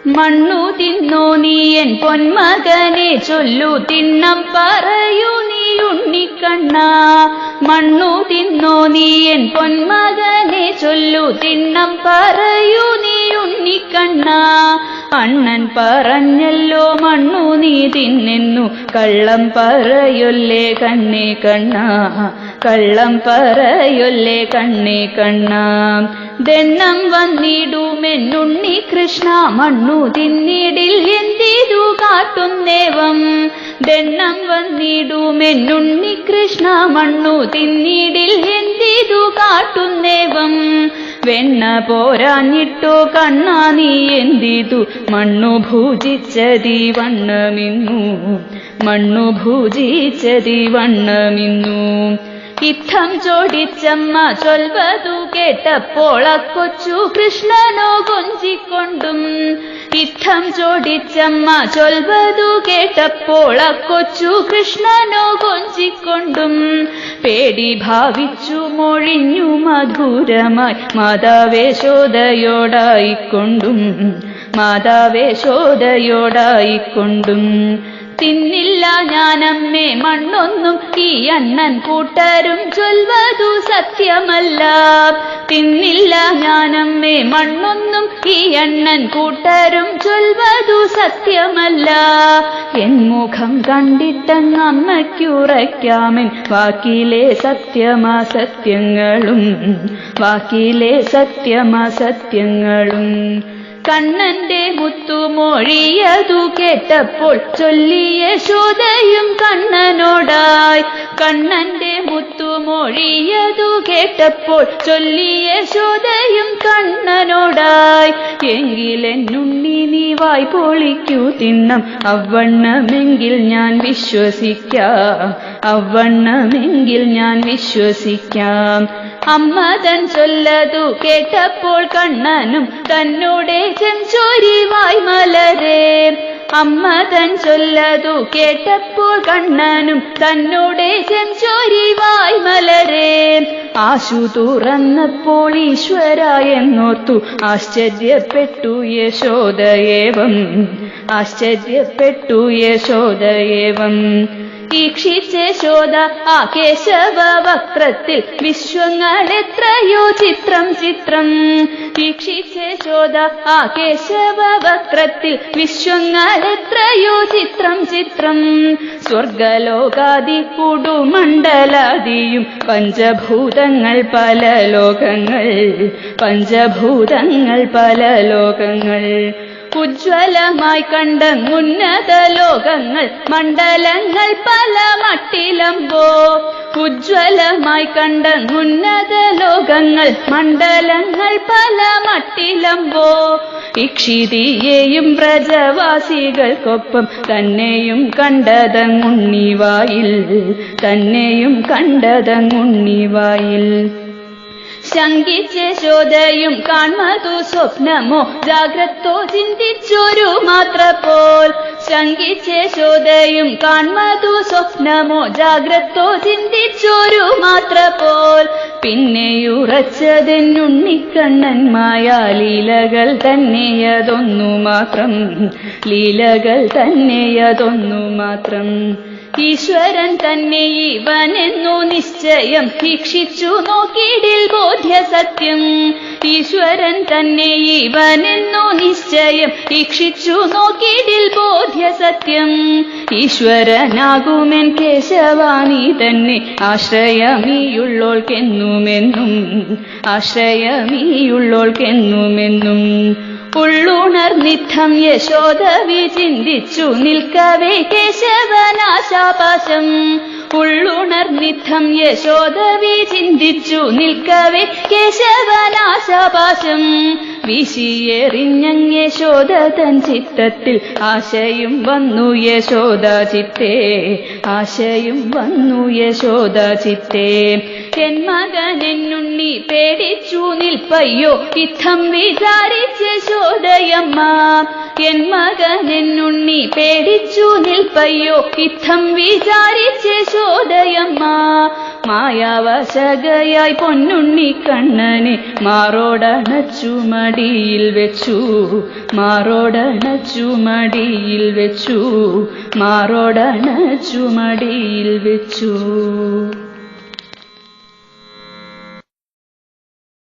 മണ്ണു തിന്നോ നീ എൻ പൊന്മകനെ ചൊല്ലു തിണ്ണം പറയൂ നീ ഉണ്ണിക്കണ്ണ. മണ്ണു തിന്നോ നീ എൻ പൊന്മകനെ ചൊല്ലു തിണ്ണം പറയൂ നീ ഉണ്ണിക്കണ്ണ. അണ്ണൻ പറഞ്ഞല്ലോ മണ്ണു നീ തിന്നെന്നു, കള്ളം പറയൊല്ലേ കണ്ണേ കണ്ണ, കള്ളം പറയൊല്ലേ കണ്ണേ കണ്ണ. ദണ്ണം വന്നിടുമെന്നുണ്ണി കൃഷ്ണ, മണ്ണു തിന്നിടിൽ എന്തിതു കാട്ടുന്നേവം. ദണ്ണം വന്നിടുമെന്നുണ്ണി കൃഷ്ണ, മണ്ണു തിന്നിടിൽ എന്തിതു കാട്ടുന്നേവം. വെണ്ണ പോരാഞ്ഞിട്ടോ കണ്ണാ നീ എന്തിതു മണ്ണു ഭുജിച്ചതി വണ്ണമിന്നു, മണ്ണു ഭുജിച്ചതി വണ്ണമിന്നു. ഇത്തം ചോടിച്ചമ്മ ചൊൽവതു കേട്ടപ്പോൾ അക്കൊച്ചു കൃഷ്ണനോ കൊഞ്ചിക്കൊണ്ടും. ഇത്തം ചോടിച്ചമ്മ ചൊൽവതു കേട്ടപ്പോൾ അക്കൊച്ചു കൃഷ്ണനോ കൊഞ്ചിക്കൊണ്ടും. പേടി ഭാവിച്ചു മൊഴിഞ്ഞു മധുരമായി മാതാവേശോദയോടായിക്കൊണ്ടും, മാതാവേശോദയോടായിക്കൊണ്ടും. തിന്നില്ല ഞാനമ്മേ മണ്ണൊന്നും ഈ അണ്ണൻ കൂട്ടരും ചൊൽവതു സത്യമല്ല. തിന്നില്ല ഞാനമ്മേ മണ്ണൊന്നും ഈ അണ്ണൻ കൂട്ടരും ചൊൽവതു സത്യമല്ല. എൻ മുഖം കണ്ടിട്ടങ്ങ് അമ്മയ്ക്കുറയ്ക്കാമെൻ വാക്കിലെ സത്യമാ സത്യങ്ങളും, വാക്കിലെ സത്യമാ സത്യങ്ങളും. കണ്ണന്റെ മുത്തുമൊഴിയതു കേട്ടപ്പോൾ ചൊല്ലിയ യശോദയും കണ്ണനോടായി. കണ്ണന്റെ മുത്തുമൊഴിയതു കേട്ടപ്പോൾ ചൊല്ലിയ യശോദയും കണ്ണനോടായി. എങ്കിലെന്നുണ്ണി നീ വായ് പൊളിക്കൂ തിണ്ണം, അവണ്ണമെങ്കിൽ ഞാൻ വിശ്വസിക്കാം, അവണ്ണമെങ്കിൽ ഞാൻ വിശ്വസിക്കാം. അമ്മ തൻ ചൊല്ലതു കേട്ടപ്പോൾ കണ്ണനും തന്നോടെ ചെഞ്ചോരി വായ് മലരേ. അമ്മ തൻ ചൊല്ലതു കേട്ടപ്പോൾ കണ്ണനും തന്നോടെ ചെഞ്ചോരി വായ് മലരേ. ആശു തുറന്നപ്പോൾ ഈശ്വര എന്നോർത്തു ആശ്ചര്യപ്പെട്ടു യശോദയേവം, ആശ്ചര്യപ്പെട്ടു യശോദയേവം. ഈക്ഷിച്ച യശോദ ആ കേശവ വക്രത്തിൽ വിശ്വങ്ങളെത്രയോ ചിത്രം ചിത്രം. ഈക്ഷിച്ച യശോദ ആ കേശവ വക്രത്തിൽ വിശ്വങ്ങളെത്രയോ ചിത്രം ചിത്രം. സ്വർഗലോകാദി കുടുമണ്ഡലാദിയും പഞ്ചഭൂതങ്ങൾ പല ലോകങ്ങൾ, പഞ്ചഭൂതങ്ങൾ പല ലോകങ്ങൾ. ഉജ്വലമായി കണ്ട ഉന്നത ലോകങ്ങൾ മണ്ഡലങ്ങൾ പല മട്ടിലമ്പോ. ഉജ്വലമായി കണ്ട ഉന്നത ലോകങ്ങൾ മണ്ഡലങ്ങൾ പല മട്ടിലമ്പോ. ഇക്ഷിതിയെയും വ്രജവാസികൾക്കൊപ്പം തന്നെയും കണ്ടതങ്ങുണ്ണിവായിൽ, തന്നെയും കണ്ടതങ്ങുണ്ണിവായിൽ. ശങ്കിച്ച യശോദയും കാൺമതു സ്വപ്നമോ ജാഗ്രത്തോ ചിന്തിച്ചൊരു മാത്ര പോൽ. ശങ്കിച്ച യശോദയും കാൺമതു സ്വപ്നമോ ജാഗ്രത്തോ ചിന്തിച്ചൊരു മാത്ര പോൽ. പിന്നെയുറച്ചതെന്നുണ്ണിക്കണ്ണൻ മായാ ലീലകൾ തന്നെയതൊന്നു മാത്രം, ലീലകൾ തന്നെയതൊന്നു മാത്രം. ഈശ്വരൻ തന്നെ ഇവനെന്നു നിശ്ചയം വീക്ഷിച്ചു നോക്കിയിടിൽ ബോധ്യ സത്യം. ഈശ്വരൻ തന്നെ ഇവനെന്നു നിശ്ചയം വീക്ഷിച്ചു നോക്കിയിടിൽ ബോധ്യ സത്യം. ഈശ്വരനാകുമെൻ കേശവാണി തന്നെ ആശ്രയമീയുള്ളോൾക്കെന്നുമെന്നും, ആശ്രയമീയുള്ളോൾക്കെന്നുമെന്നും. ഉള്ളുണർന്നിത്തം യശോദ വിചിന്തിച്ചു നിൽക്കവേ കേശവനാശാപാശം. ഉള്ളുണർന്നിത്തം യശോദ വിചിന്തിച്ചു നിൽക്കവേ കേശവനാശാപാശം. വീശിയെറിഞ്ഞങ് യശോദ തൻ ചിത്തത്തിൽ ആശയും വന്നു യശോദ ചിത്തേ, ആശയും വന്നു യശോദ ചിത്തേ. എൻ മകനെന്നുണ്ണി പേടിച്ചു നിൽപ്പയ്യോ ഇത്തം വിചാരിച്ച യശോദ യശോദയമ്മ. എൻ മകൻ എന്നുണ്ണി പേടിച്ചു നിൽപ്പയ്യോ ഇത്തം വിചാരിച്ച യശോദയമ്മ. മായാവശകയായി പൊന്നുണ്ണി കണ്ണനെ മാറോടണച്ചു മടിയിൽ വെച്ചു, മാറോടണച്ചു മടിയിൽ വെച്ചു, മാറോടണച്ചു മടിയിൽ വെച്ചു.